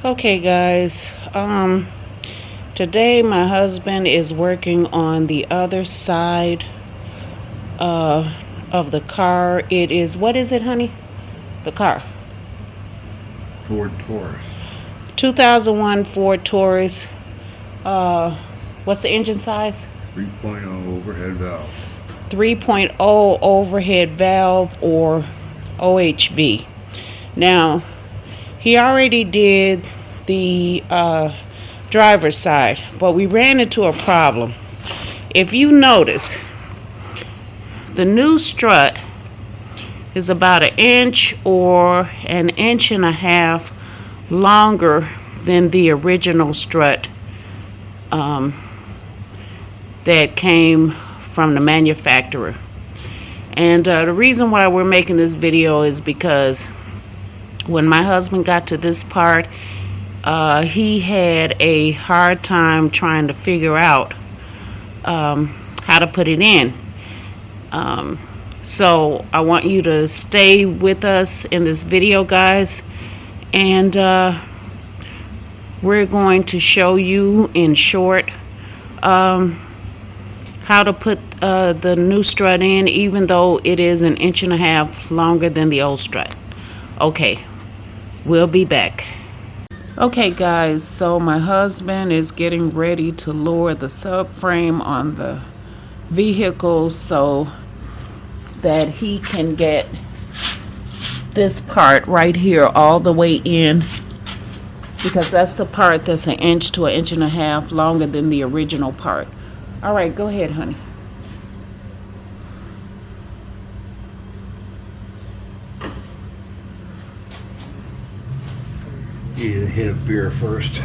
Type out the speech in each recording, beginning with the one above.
Okay, guys. Today my husband is working on the other side of the car. It is, what is it, honey? The car. Ford Taurus. 2001 Ford Taurus. What's the engine size? 3.0 overhead valve. 3.0 overhead valve, or OHV. Now, he already did the driver's side, but we ran into a problem. If you notice, the new strut is about an inch or an inch and a half longer than the original strut that came from the manufacturer. And the reason why we're making this video is because when my husband got to this part, he had a hard time trying to figure out how to put it in. So I want you to stay with us in this video, guys, and we're going to show you in short how to put the new strut in, even though it is an inch and a half longer than the old strut. Okay, we'll be back. Okay, guys, so my husband is getting ready to lower the subframe on the vehicle so that he can get this part right here all the way in, because that's the part that's an inch to an inch and a half longer than the original part. All right, go ahead, honey. You hit a beer first.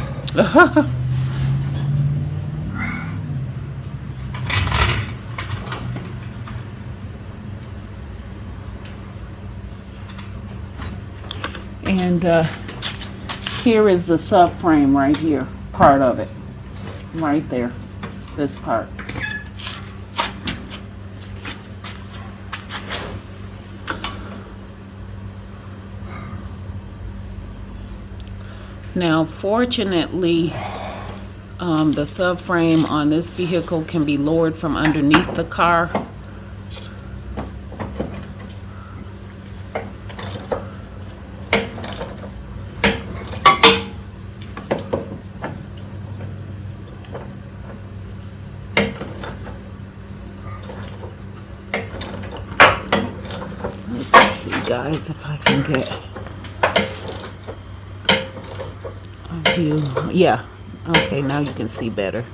And here is the subframe right here, part of it, right there, this part. Now, fortunately, the subframe on this vehicle can be lowered from underneath the car. Let's see, guys, if I can get a view. Yeah, okay, now you can see better.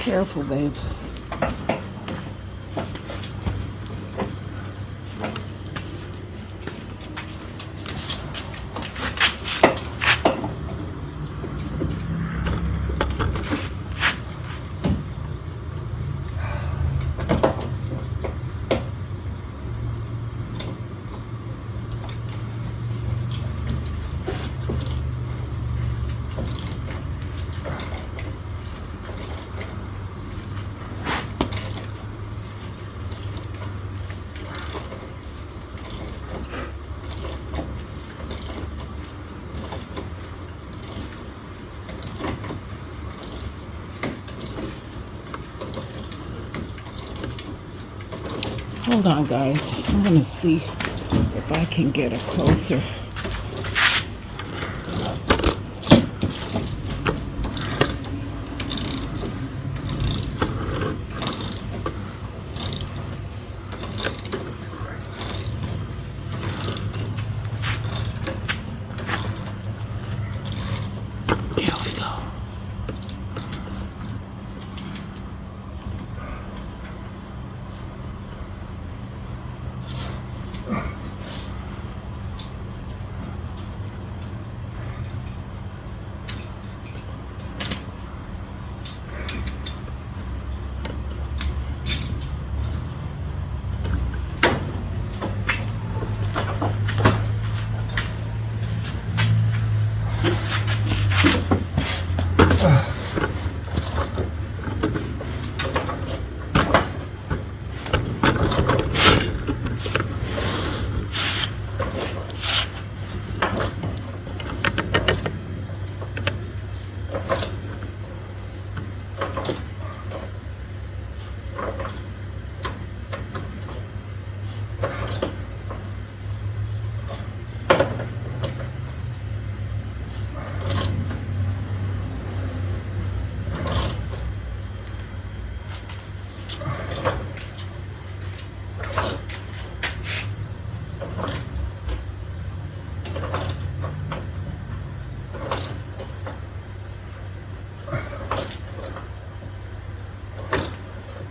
Careful, babe. Hold on, guys. I'm gonna see if I can get it closer. Here we go.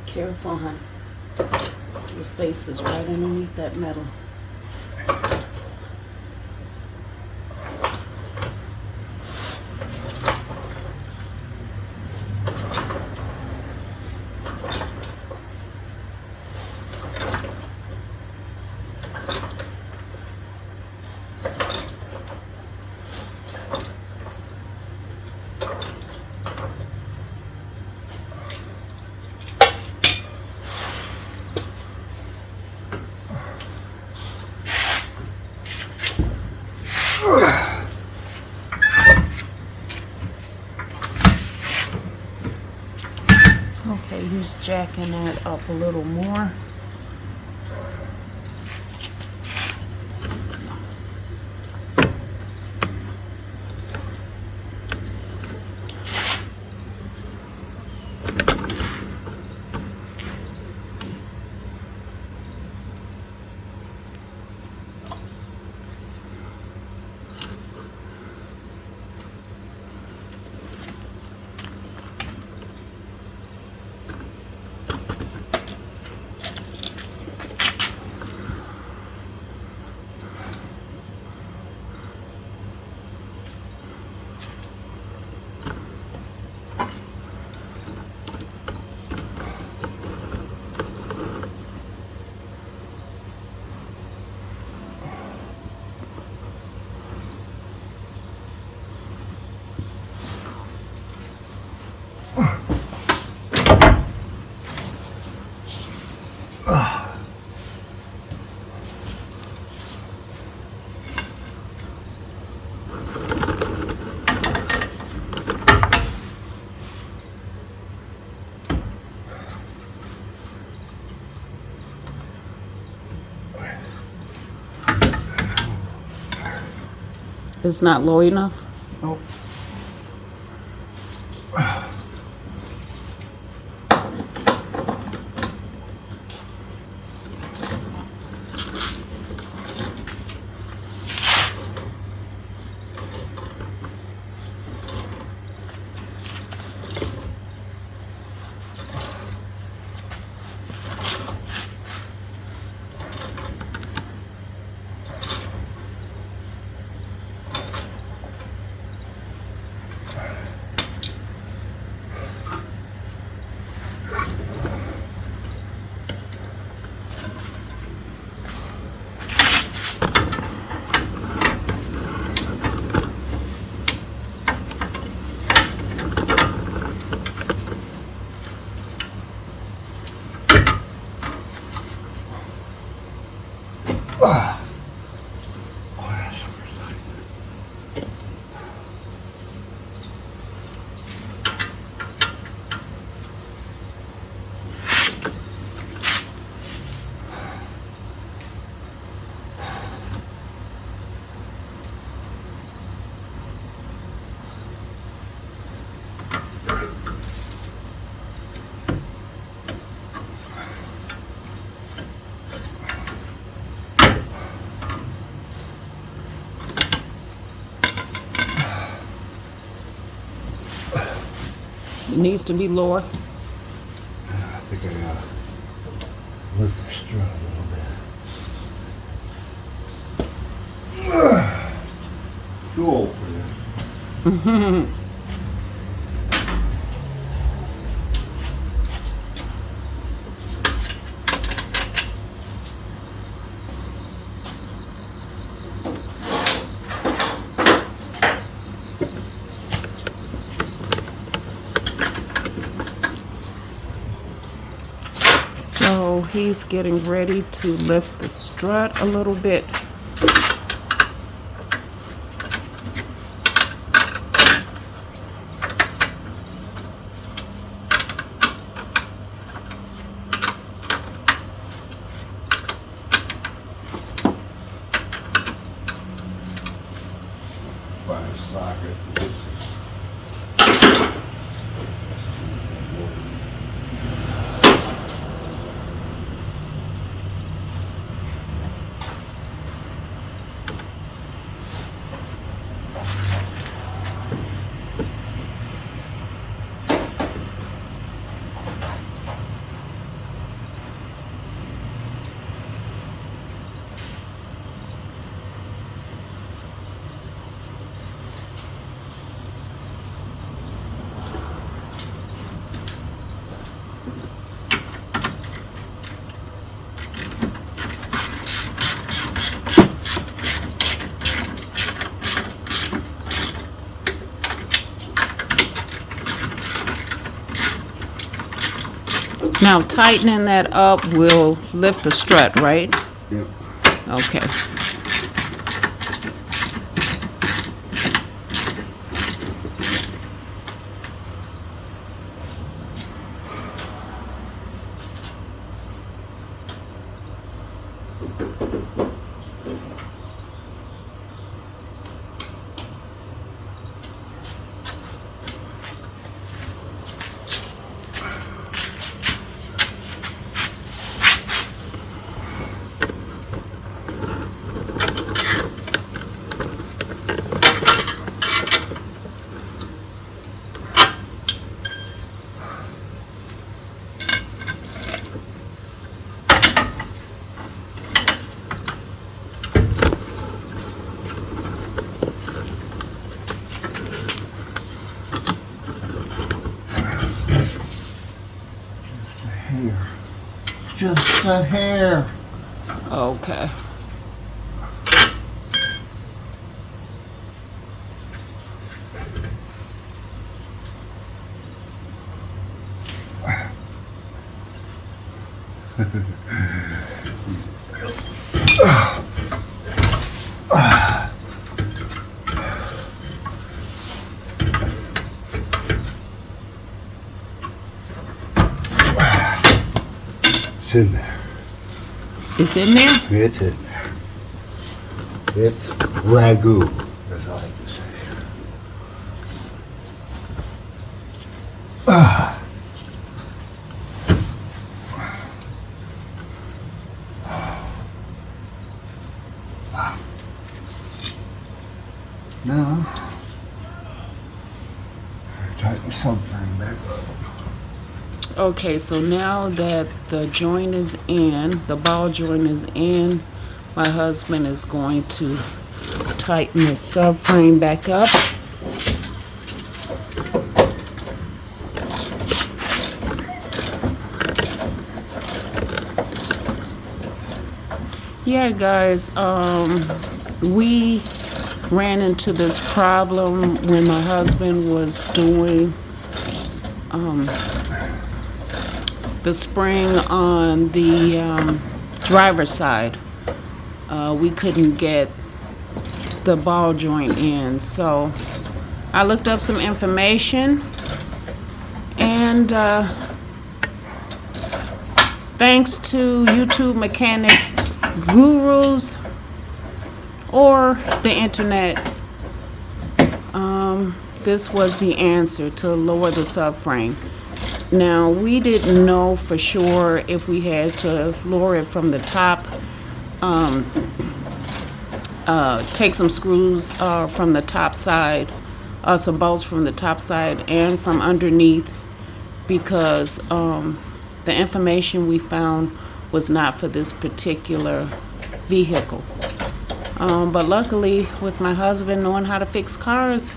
Careful, hon. Your face is right underneath that metal. Okay, he's jacking that up a little more. It's not low enough? Nope. needs to be lower. I think I gotta lift the strut a little bit. Too old for this. So he's getting ready to lift the strut a little bit. Find a socket. Now tightening that up will lift the strut, right? Yep. Okay. Just a hair. Okay. It's in there. It's in there? It's in there. It's ragu, as I like to say. Now, tighten the subframe back up. Okay, so now that the joint is in, the ball joint is in, my husband is going to tighten the subframe back up. Yeah, guys, we ran into this problem when my husband was doing the spring on the driver's side. We couldn't get the ball joint in, so I looked up some information, and thanks to YouTube mechanics gurus or the internet, this was the answer to lower the subframe. Now, we didn't know for sure if we had to lower it from the top, take some screws from the top side, some bolts from the top side and from underneath, because the information we found was not for this particular vehicle. But luckily, with my husband knowing how to fix cars,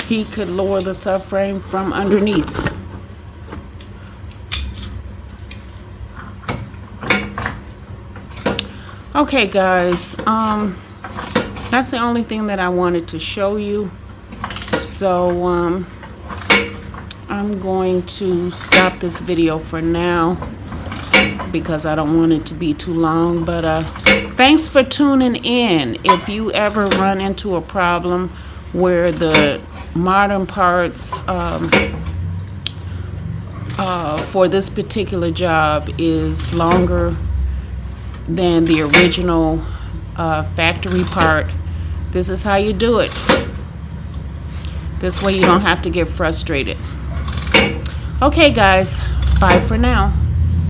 he could lower the subframe from underneath. Okay, guys, that's the only thing that I wanted to show you. So I'm going to stop this video for now because I don't want it to be too long. But thanks for tuning in. If you ever run into a problem where the modern parts for this particular job is longer than the original factory part, this is how you do it. This way you don't have to get frustrated. Okay, guys, bye for now.